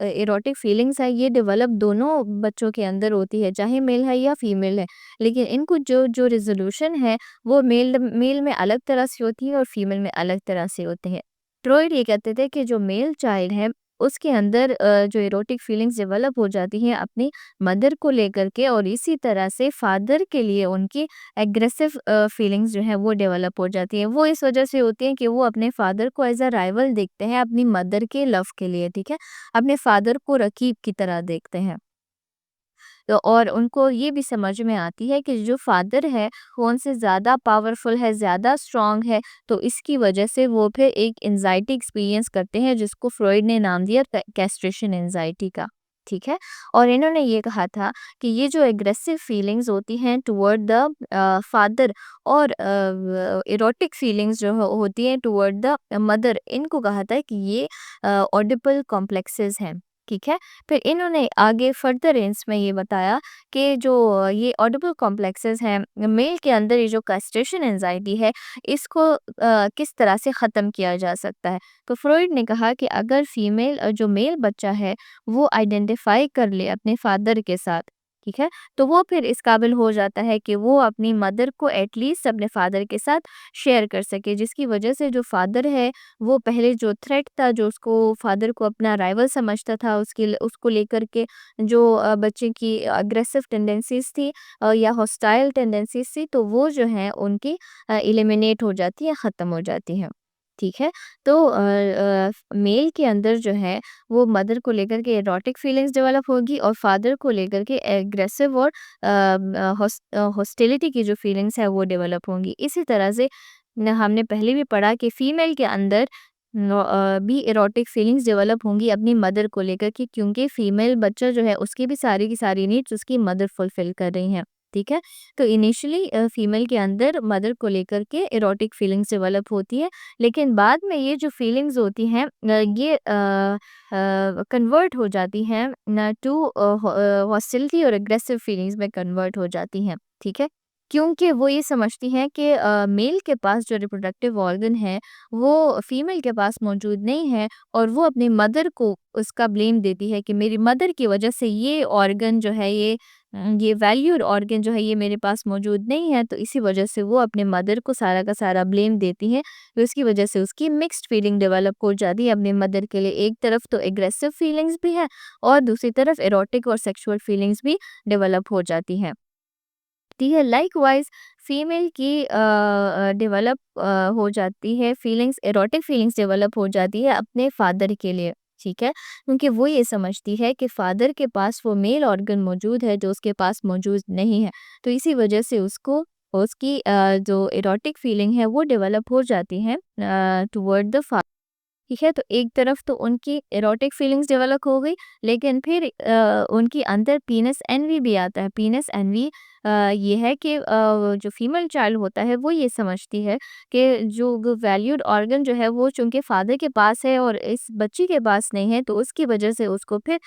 इरोटिक फीलिंग्स है ये डेवलप दोनों बच्चों के अंदर होती है, चाहे मेल है या फीमेल है, लेकिन इनको जो जो रेजोल्यूशन है वो मेल मेल में अलग तरह से होती है और फीमेल में अलग तरह से होते हैं। फ्रॉइड ये कहते थे कि जो मेल चाइल्ड है उसके अंदर जो इरोटिक फीलिंग्स डेवलप हो जाती हैं अपनी मदर को लेकर के, और इसी तरह से फादर के लिए उनकी एग्रेसिव फीलिंग्स जो है वो डेवलप हो जाती हैं। वो इस वजह से होती हैं कि वो अपने फादर को एज अ राइवल देखते हैं अपनी मदर के लव के लिए, ठीक है। अपने फादर को रकीब की तरह देखते हैं। तो और उनको ये भी समझ में आती है कि जो फादर है वो उनसे ज़्यादा पावरफुल है, ज़्यादा स्ट्रॉन्ग है, तो इसकी वजह से वो फिर एक एंजाइटी एक्सपीरियंस करते हैं जिसको फ्रॉइड ने नाम दिया कैस्ट्रेशन एंजाइटी का, ठीक है। और इन्होंने ये कहा था कि ये जो एग्रेसिव फीलिंग्स होती हैं टुवर्ड द फादर और इरोटिक फीलिंग्स जो होती हैं टुवर्ड द मदर, इनको कहा था कि ये ऑडिपल कॉम्प्लेक्सेस हैं, ठीक है। फिर इन्होंने आगे फर्दर रेंज में ये बताया कि जो ये ऑडिबल कॉम्प्लेक्सेस हैं मेल के अंदर, ये जो कैस्ट्रेशन एंजाइटी है इसको किस तरह से ख़त्म किया जा सकता है। तो फ्रॉइड ने कहा कि अगर फीमेल जो मेल बच्चा है वो आइडेंटिफाई कर ले अपने फादर के साथ, ठीक है, तो वो फिर इस काबिल हो जाता है कि वो अपनी मदर को एटलीस्ट अपने फादर के साथ शेयर कर सके, जिसकी वजह से जो फादर है वो पहले जो थ्रेट था, जो उसको फादर को अपना राइवल समझता था, उसको लेकर के जो बच्चे की अग्रेसिव टेंडेंसीज थी या हॉस्टाइल टेंडेंसीज थी, तो वो जो है उनकी एलिमिनेट हो जाती है, ख़त्म हो जाती हैं, ठीक है। तो मेल के अंदर जो है वो मदर को लेकर के एरोटिक फीलिंग्स डेवलप होगी और फादर को लेकर के एग्रेसिव और हॉस्टिलिटी की जो फीलिंग्स है वो डेवलप होंगी। इसी तरह से हमने पहले भी पढ़ा कि फीमेल के अंदर भी एरोटिक फीलिंग्स डेवलप होंगी अपनी मदर को लेकर के, क्योंकि फीमेल बच्चा जो है उसकी भी सारी की सारी नीड्स उसकी मदर फुलफिल कर रही हैं, ठीक है। तो इनिशियली फीमेल के अंदर मदर को लेकर के एरोटिक फीलिंग्स डेवलप होती है, लेकिन बाद में ये जो फीलिंग्स होती हैं ये कन्वर्ट हो जाती हैं न टू हॉस्टिलिटी और एग्रेसिव फीलिंग्स में कन्वर्ट हो जाती हैं, ठीक है। क्योंकि वो ये समझती हैं कि मेल के पास जो रिप्रोडक्टिव ऑर्गन है वो फीमेल के पास मौजूद नहीं है, और वो अपनी मदर को उसका ब्लेम देती है कि मेरी मदर की वजह से ये ऑर्गन जो है ये वैल्यूड ऑर्गन जो है ये मेरे पास मौजूद नहीं है, तो इसी वजह से वो अपने मदर को सारा का सारा ब्लेम देती हैं। तो इसकी वजह से उसकी मिक्स्ड फीलिंग डेवलप हो जाती है अपने मदर के लिए। एक तरफ तो एग्रेसिव फीलिंग्स भी है और दूसरी तरफ एरोटिक और सेक्सुअल फीलिंग्स भी डेवलप हो जाती हैं, ठीक है। लाइकवाइज फीमेल की डेवलप हो जाती है फीलिंग्स, एरोटिक फीलिंग्स डेवलप हो जाती है अपने फादर के लिए, ठीक है। क्योंकि वो ये समझती है कि फादर के पास वो मेल ऑर्गन मौजूद है जो उसके पास मौजूद नहीं है, तो इसी वजह से उसको उसकी जो एरोटिक फीलिंग है वो डेवलप हो जाती है टुवर्ड द, ठीक है। तो एक तरफ तो उनकी एरोटिक फीलिंग्स डेवलप हो गई, लेकिन फिर उनकी अंदर पीनस एनवी भी आता है। पीनस एनवी ये है कि जो फीमेल चाइल्ड होता है वो ये समझती है कि जो वैल्यूड ऑर्गन जो है वो चूंकि फादर के पास है और इस बच्ची के पास नहीं है, तो उसकी वजह से उसको फिर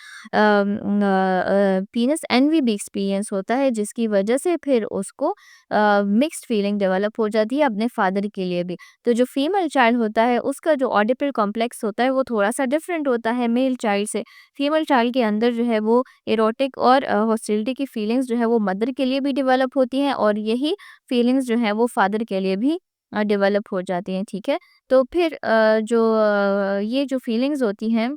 पीनस एनवी भी एक्सपीरियंस होता है, जिसकी वजह से फिर उसको मिक्स्ड फीलिंग डेवलप हो जाती है अपने फादर के लिए भी। तो जो फीमेल चाइल्ड होता है उसका जो ऑडिपल कॉम्प्लेक्स होता है वो थोड़ा-सा डिफरेंट होता है मेल चाइल्ड से। फीमेल चाइल्ड के अंदर जो है वो एरोटिक और हॉस्टिलिटी की फीलिंग्स जो है वो मदर के लिए भी डेवलप होती हैं, और यही फीलिंग्स जो है वो फादर के लिए भी डेवलप हो जाती हैं, ठीक है? तो फिर ये जो फीलिंग्स होती हैं,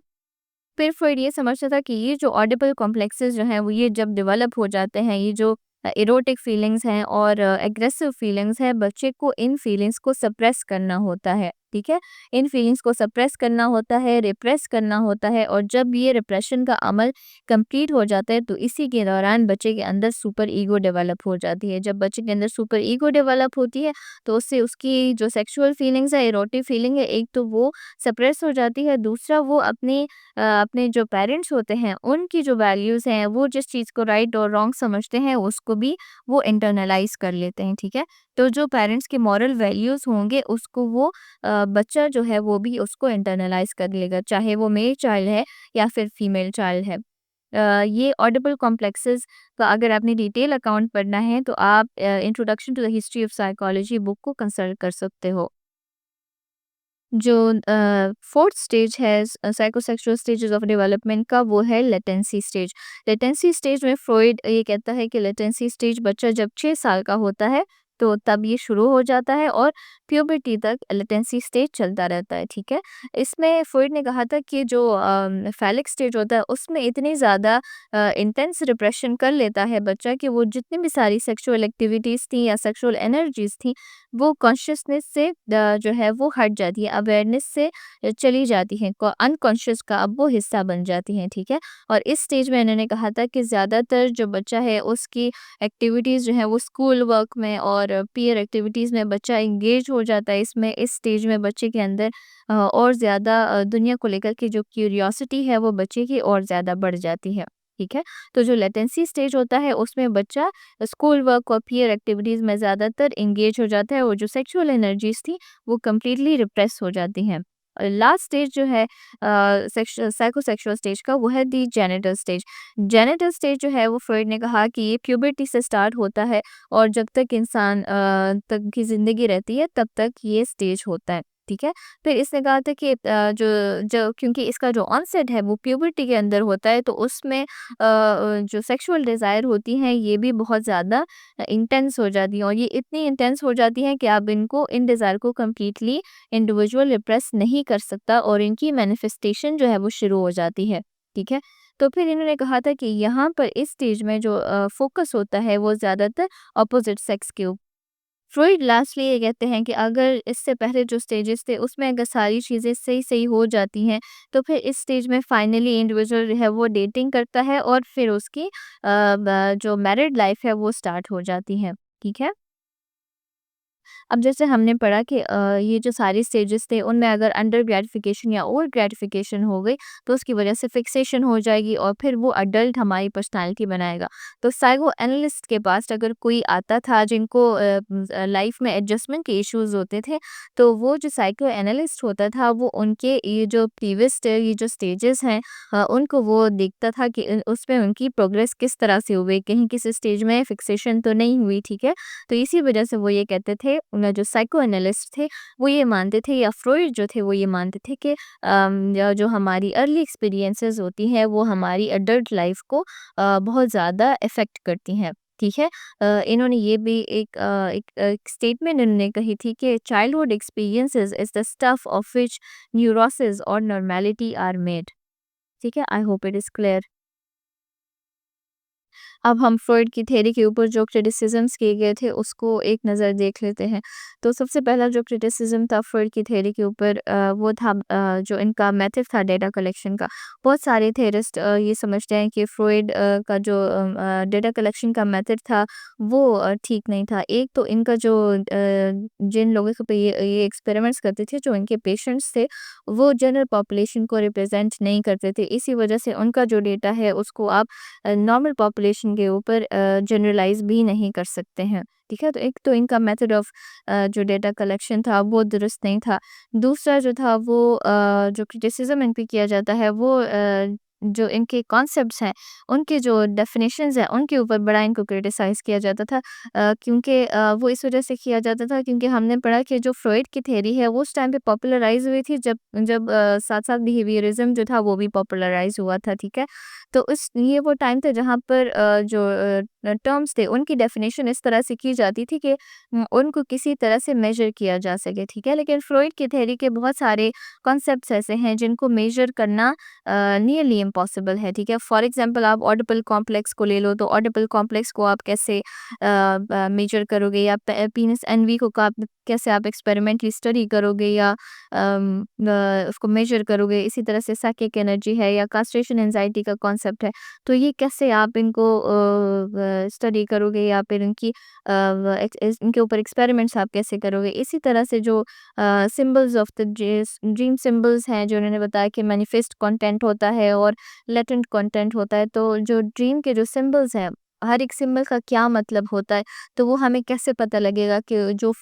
फिर फ्रॉइड ये समझता था कि ये जो ऑडिबल कॉम्प्लेक्सेस जो हैं वो ये जब डेवलप हो जाते हैं, ये जो इरोटिक फीलिंग्स हैं और एग्रेसिव फीलिंग्स हैं, बच्चे को इन फीलिंग्स को सप्रेस करना होता है, ठीक है? इन फीलिंग्स को सप्रेस करना होता है, रिप्रेस करना होता है, और जब ये रिप्रेशन का अमल कंप्लीट हो जाता है तो इसी के दौरान बच्चे के अंदर सुपर ईगो डेवलप हो जाती है। जब बच्चे के अंदर सुपर ईगो डेवलप होती है तो उससे उसकी जो सेक्सुअल फीलिंग्स है, इरोटिक फीलिंग है, एक तो वो सप्रेस हो जाती है, दूसरा वो अपने जो पेरेंट्स होते हैं उनकी जो वैल्यूज़ हैं, वो जिस चीज़ को राइट और रॉन्ग समझते हैं उसको भी वो इंटरनलाइज़ कर लेते हैं, ठीक है? तो जो पेरेंट्स के मॉरल वैल्यूज़ होंगे उसको वो बच्चा जो है वो भी उसको इंटरनलाइज़ कर लेगा, चाहे वो मेल चाइल्ड है या फिर फीमेल चाइल्ड है। ये ऑडिबल कॉम्प्लेक्सेस का अगर आपने डिटेल अकाउंट पढ़ना है तो आप introduction to the history of psychology book को कंसल्ट कर सकते हो। जो 4th स्टेज है साइकोसेक्सुअल स्टेजेस ऑफ डेवलपमेंट का, वो है लेटेंसी स्टेज। लेटेंसी स्टेज में फ्रॉइड ये कहता है कि लेटेंसी स्टेज बच्चा जब 6 साल का होता है तो तब ये शुरू हो जाता है और प्यूबर्टी तक लेटेंसी स्टेज चलता रहता है, ठीक है? इसमें फ्रॉइड ने कहा था कि जो फैलिक स्टेज होता है उसमें इतनी ज़्यादा इंटेंस रिप्रेशन कर लेता है बच्चा कि वो जितनी भी सारी सेक्सुअल एक्टिविटीज़ थी या सेक्सुअल एनर्जीज़ थी वो कॉन्शियसनेस से जो है वो हट जाती है, अवेयरनेस से चली जाती हैं, अनकॉन्शियस का अब वो हिस्सा बन जाती हैं, ठीक है? और इस स्टेज में इन्होंने कहा था कि ज़्यादातर जो बच्चा है उसकी एक्टिविटीज़ जो है वो स्कूल वर्क में और पीयर एक्टिविटीज़ में बच्चा इंगेज हो जाता है। इसमें इस स्टेज में बच्चे के अंदर और ज़्यादा दुनिया को लेकर के जो क्यूरियोसिटी है वो बच्चे की और ज़्यादा बढ़ जाती है, ठीक है? तो जो लेटेंसी स्टेज होता है उसमें बच्चा स्कूल वर्क और पीयर एक्टिविटीज़ में ज़्यादातर एंगेज हो जाता है और जो सेक्सुअल एनर्जीज़ थी वो कंप्लीटली रिप्रेस हो जाती हैं। लास्ट स्टेज जो है साइकोसेक्सुअल स्टेज का, वो है दी जेनिटल स्टेज। जेनिटल स्टेज जो है वो फ्रॉइड ने कहा कि ये प्यूबर्टी से स्टार्ट होता है और जब तक इंसान तक की ज़िंदगी रहती है तब तक ये स्टेज होता है, ठीक है? फिर इसने कहा था कि जो जो क्योंकि इसका जो ऑनसेट है वो प्यूबर्टी के अंदर होता है तो उसमें जो सेक्सुअल डिज़ायर होती हैं ये भी बहुत ज़्यादा इंटेंस हो जाती हैं और ये इतनी इंटेंस हो जाती हैं कि आप इन डिज़ायर को कंप्लीटली इंडिविजुअल रिप्रेस नहीं कर सकता और इनकी मैनिफेस्टेशन जो है वो शुरू हो जाती है, ठीक है? तो फिर इन्होंने कहा था कि यहाँ पर इस स्टेज में जो फ़ोकस होता है वो ज़्यादातर अपोज़िट सेक्स के फ्रॉइड लास्टली ये कहते हैं कि अगर इससे पहले जो स्टेजेस थे उसमें अगर सारी चीज़ें सही-सही हो जाती हैं, तो फिर इस स्टेज में फाइनली इंडिविजुअल जो है वो डेटिंग करता है और फिर उसकी जो मैरिड लाइफ है वो स्टार्ट हो जाती है। ठीक है? अब जैसे हमने पढ़ा कि ये जो सारे स्टेजेस थे उनमें अगर अंडर ग्रेटिफिकेशन या ओवर ग्रेटिफिकेशन हो गई तो उसकी वजह से फिक्सेशन हो जाएगी और फिर वो अडल्ट हमारी पर्सनालिटी बनाएगा। तो साइको एनालिस्ट के पास अगर कोई आता था जिनको लाइफ में एडजस्टमेंट के इश्यूज होते थे, तो वो जो साइको एनालिस्ट होता था वो उनके ये जो प्रीवियस ये जो स्टेजेस हैं उनको वो देखता था कि उसमें उनकी प्रोग्रेस किस तरह से हुई, कहीं किसी स्टेज में फिक्सेशन तो नहीं हुई, ठीक है? तो इसी वजह से वो ये कहते थे जो साइको एनालिस्ट थे वो ये मानते थे या फ्रॉइड जो थे वो ये मानते थे कि जो हमारी अर्ली एक्सपीरियंसेस होती हैं वो हमारी एडल्ट लाइफ को बहुत ज़्यादा इफ़ेक्ट करती हैं। ठीक है? इन्होंने ये भी एक स्टेटमेंट इन्होंने कही थी कि childhood experiences is the stuff of which neurosis और नॉर्मेलिटी आर मेड। ठीक है? I hope it is clear. अब हम फ्रॉइड की थ्योरी के ऊपर जो क्रिटिसिज़्म्स किए गए थे उसको एक नज़र देख लेते हैं। तो सबसे पहला जो क्रिटिसिज़्म था फ्रॉइड की थ्योरी के ऊपर वो था जो इनका मेथड था डेटा कलेक्शन का। बहुत सारे थ्योरिस्ट ये समझते हैं कि फ्रॉइड का जो डेटा कलेक्शन का मेथड था वो ठीक नहीं था। एक तो इनका जो जिन लोगों के पे ये एक्सपेरिमेंट्स करते थे, जो इनके पेशेंट्स थे, वो जनरल पॉपुलेशन को रिप्रेज़ेंट नहीं करते थे। इसी वजह से उनका जो डेटा है उसको आप नॉर्मल पॉपुलेशन के ऊपर जनरलाइज़ भी नहीं कर सकते हैं, ठीक है? तो एक तो इनका मेथड ऑफ जो डेटा कलेक्शन था वो दुरुस्त नहीं था। दूसरा जो था वो जो क्रिटिसिज़्म इन पे किया जाता है वो जो इनके कॉन्सेप्ट्स हैं, उनके जो डेफ़िनेशंस हैं, उनके ऊपर बड़ा इनको क्रिटिसाइज़ किया जाता था। क्योंकि वो इस वज़ह से किया जाता था क्योंकि हमने पढ़ा कि जो फ्रॉइड की थ्योरी है, वो उस टाइम पे पॉपुलराइज़ हुई थी जब जब साथ-साथ बिहेवियरिज़्म जो था वो भी पॉपुलराइज़ हुआ था, ठीक है? तो ये वो टाइम था जहाँ पर जो टर्म्स थे उनकी डेफ़िनेशन इस तरह से की जाती थी कि उनको किसी तरह से मेज़र किया जा सके, ठीक है? लेकिन फ्रॉइड की थ्योरी के बहुत सारे कॉन्सेप्ट्स ऐसे हैं जिनको मेज़र करना नियरली इम्पॉसिबल है, ठीक है? फॉर एग्ज़ाम्पल आप ऑडिपल कॉम्प्लेक्स को ले लो, तो ऑडिपल कॉम्प्लेक्स को आप कैसे मेज़र करोगे या पीनस एनवी को कैसे आप एक्सपेरिमेंटली स्टडी करोगे या उसको मेज़र करोगे। इसी तरह से साइकिक एनर्जी है या कास्ट्रेशन एंग्ज़ायटी का कॉन्सेप्ट है, तो ये कैसे आप इनको स्टडी करोगे या फिर इनके ऊपर एक्सपेरिमेंट्स आप कैसे करोगे। इसी तरह से जो symbols of the dream symbols हैं जो उन्होंने बताया कि मैनिफेस्ट कंटेंट होता है और लेटेंट कंटेंट होता है, तो जो ड्रीम के जो सिंबल्स हैं, हर एक सिंबल का क्या मतलब होता है, तो वो हमें कैसे पता लगेगा कि जो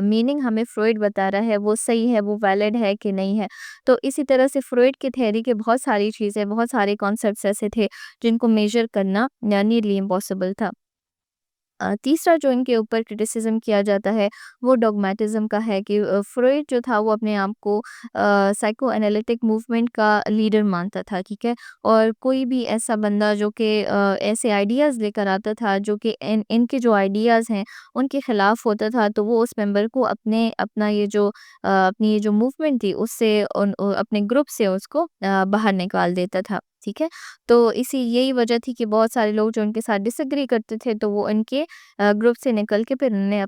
मीनिंग हमें फ्रॉइड बता रहा है वो सही है, वो वैलिड है कि नहीं है। तो इसी तरह से फ्रॉइड की थ्योरी के बहुत सारी चीज़ें, बहुत सारे कॉन्सेप्ट्स ऐसे थे जिनको मेजर करना नियरली इम्पॉसिबल था। तीसरा जो इनके ऊपर क्रिटिसिज्म किया जाता है वो डॉगमेटिज्म का है कि फ्रॉइड जो था वो अपने आप को साइको एनालिटिक मूवमेंट का लीडर मानता था, ठीक है? और कोई भी ऐसा बंदा जो कि ऐसे आइडियाज़ लेकर आता था जो कि इनके जो आइडियाज़ हैं उनके खिलाफ होता था, तो वो उस मेंबर को अपनी ये जो मूवमेंट थी उससे अपने ग्रुप से उसको बाहर निकाल देता था, ठीक है? तो यही वजह थी कि बहुत सारे लोग जो उनके साथ डिसएग्री करते थे तो वो इनके ग्रुप से निकल के फिर उन्होंने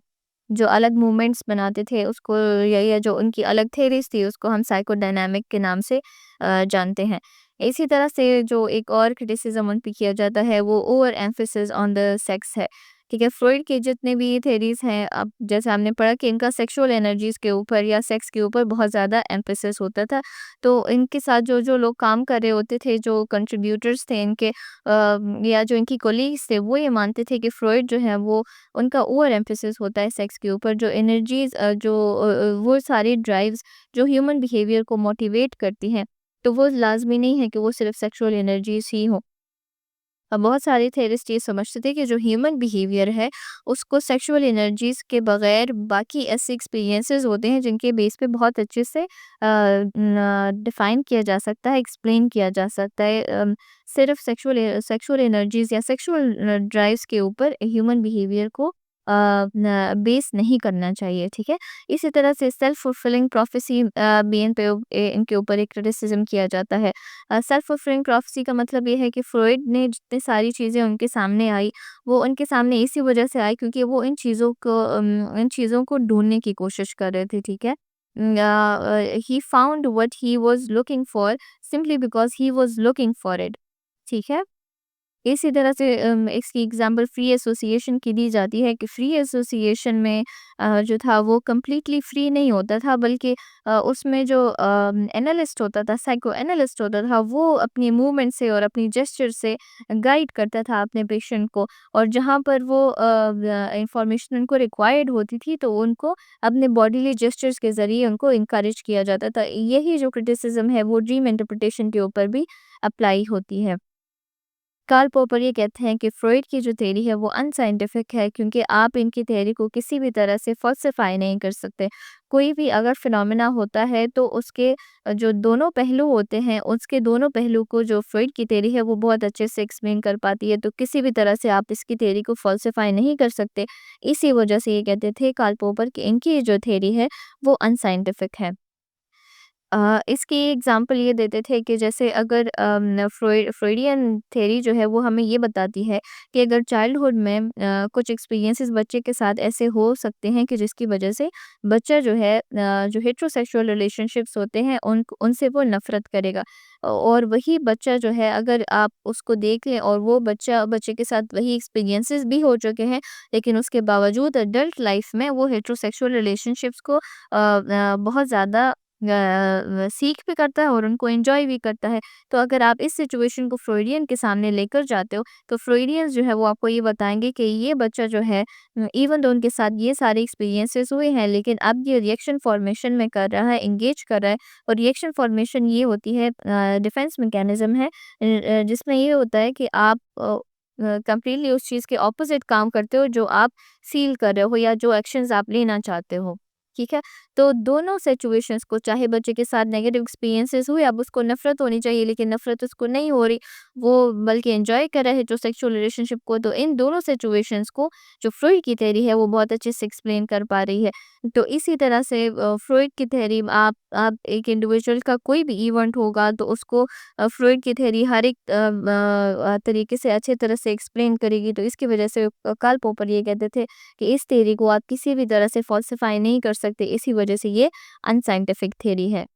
जो अलग मूवमेंट्स बनाते थे उसको या जो उनकी अलग थ्योरीज थी उसको हम साइकोडायनामिक के नाम से जानते हैं। इसी तरह से जो एक और क्रिटिसिज्म उन पे किया जाता है वो over emphasis on the sex है। ठीक है, फ्रॉइड के जितने भी थ्योरीज हैं, अब जैसे हमने पढ़ा कि इनका सेक्सुअल एनर्जीज के ऊपर या सेक्स के ऊपर बहुत ज़्यादा एम्फेसिस होता था। तो इनके साथ जो जो लोग काम कर रहे होते थे, जो कंट्रीब्यूटर्स थे इनके या जो इनकी कोलीग्स थे, वो ये मानते थे कि फ्रॉइड जो है वो उनका ओवर एम्फेसिस होता है सेक्स के ऊपर। जो एनर्जीज़ वो सारी ड्राइव्स जो ह्यूमन बिहेवियर को मोटिवेट करती हैं, तो वो लाज़मी नहीं है कि वो सिर्फ़ सेक्सुअल एनर्जीज़ ही हों। बहुत सारे थेरिस्ट ये समझते थे कि जो ह्यूमन बिहेवियर है उसको सेक्सुअल एनर्जीज के बगैर बाकी ऐसे एक्सपीरियंसेस होते हैं जिनके बेस पे बहुत अच्छे से डिफाइन किया जा सकता है, एक्सप्लेन किया जा सकता है। सिर्फ सेक्सुअल एनर्जीज या सेक्सुअल ड्राइव्स के ऊपर ह्यूमन बिहेवियर को बेस नहीं करना चाहिए, ठीक है? इसी तरह से सेल्फ फुलफिलिंग प्रोफेसी भी इनके ऊपर एक क्रिटिसिज्म किया जाता है। सेल्फ फुलफिलिंग प्रोफेसी का मतलब ये है कि फ्रॉइड ने जितनी सारी चीज़ें उनके सामने आई, वो उनके सामने इसी वजह से आई क्योंकि वो इन चीज़ों को ढूँढने की कोशिश कर रहे थे, ठीक है? He found what he was looking for simply because he was looking for it, ठीक है? इसी तरह से इसकी एग्जांपल फ्री एसोसिएशन की दी जाती है कि फ्री एसोसिएशन में जो था वो कंप्लीटली फ्री नहीं होता था, बल्कि उसमें जो एनालिस्ट होता था, साइको एनालिस्ट होता था, वो अपनी मूवमेंट से और अपनी जेस्चर से गाइड करता था अपने पेशेंट को। और जहाँ पर वो इंफॉर्मेशन उनको रिक्वायर्ड होती थी तो उनको अपने बॉडीली जेस्चर्स के ज़रिए उनको इंकरेज किया जाता था। यही जो क्रिटिसिज्म है वो ड्रीम इंटरप्रिटेशन के ऊपर भी अप्लाई होती है। कार्ल पॉपर ये कहते हैं कि फ्रॉइड की जो थ्योरी है वो अनसाइंटिफिक है क्योंकि आप इनकी थ्योरी को किसी भी तरह से फॉल्सिफाई नहीं कर सकते। कोई भी अगर फिनोमेना होता है तो उसके जो दोनों पहलू होते हैं, उसके दोनों पहलू को जो फ्रॉइड की थ्योरी है वो बहुत अच्छे से एक्सप्लेन कर पाती है। तो किसी भी तरह से आप इसकी थ्योरी को फॉल्सिफाई नहीं कर सकते। इसी वजह से ये कहते थे कार्ल पॉपर कि इनकी जो थ्योरी है वो अनसाइंटिफिक है। इसकी एग्ज़ाम्पल ये देते थे कि जैसे अगर फ्रॉइडियन थ्योरी जो है वो हमें ये बताती है कि अगर चाइल्डहुड में कुछ एक्सपीरियंसेस बच्चे के साथ ऐसे हो सकते हैं कि जिसकी वजह से बच्चा जो है जो हेटेरोसेक्सुअल रिलेशनशिप्स होते हैं उनसे वो नफ़रत करेगा। और वही बच्चा जो है अगर आप उसको देख लें और वो बच्चे के साथ वही एक्सपीरियंसेस भी हो चुके हैं, लेकिन उसके बावजूद अडल्ट लाइफ़ में वो हेटेरोसेक्सुअल रिलेशनशिप्स को बहुत ज़्यादा सीख भी करता है और उनको एन्जॉय भी करता है। तो अगर आप इस सिचुएशन को फ्रॉयडियन के सामने लेकर जाते हो, तो फ्रॉयडियंस जो है वो आपको ये बताएँगे कि ये बच्चा जो है इवन दो उनके साथ ये सारे एक्सपीरियंसेस हुए हैं, लेकिन अब ये रिएक्शन फॉर्मेशन में कर रहा है, एंगेज कर रहा है। और रिएक्शन फॉर्मेशन ये होती है डिफेंस मैकेनिज़्म है, जिसमें ये होता है कि आप कंप्लीटली उस चीज़ के ऑपोज़िट काम करते हो जो आप फ़ील कर रहे हो या जो एक्शंस आप लेना चाहते हो। ठीक है? तो दोनों सिचुएशंस को, चाहे बच्चे के साथ नेगेटिव एक्सपीरियंसेस हुए, अब उसको नफ़रत होनी चाहिए लेकिन नफ़रत उसको नहीं हो रही, वो बल्कि एन्जॉय कर रहा है जो सेक्सुअल रिलेशनशिप को, तो इन दोनों सिचुएशंस को जो फ्रॉइड की थ्योरी है वो बहुत अच्छे से एक्सप्लेन कर पा रही है। तो इसी तरह से फ्रॉइड की थ्योरी, आप एक इंडिविजुअल का कोई भी इवेंट होगा तो उसको फ्रॉइड की थ्योरी हर एक तरीके से अच्छे तरह से एक्सप्लेन करेगी। तो इसकी वजह से कार्ल पॉपर ये कहते थे कि इस थ्योरी को आप किसी भी तरह से फ़ॉल्सिफ़ाई नहीं कर सकते, इसी वजह से ये अनसाइंटिफिक थ्योरी है।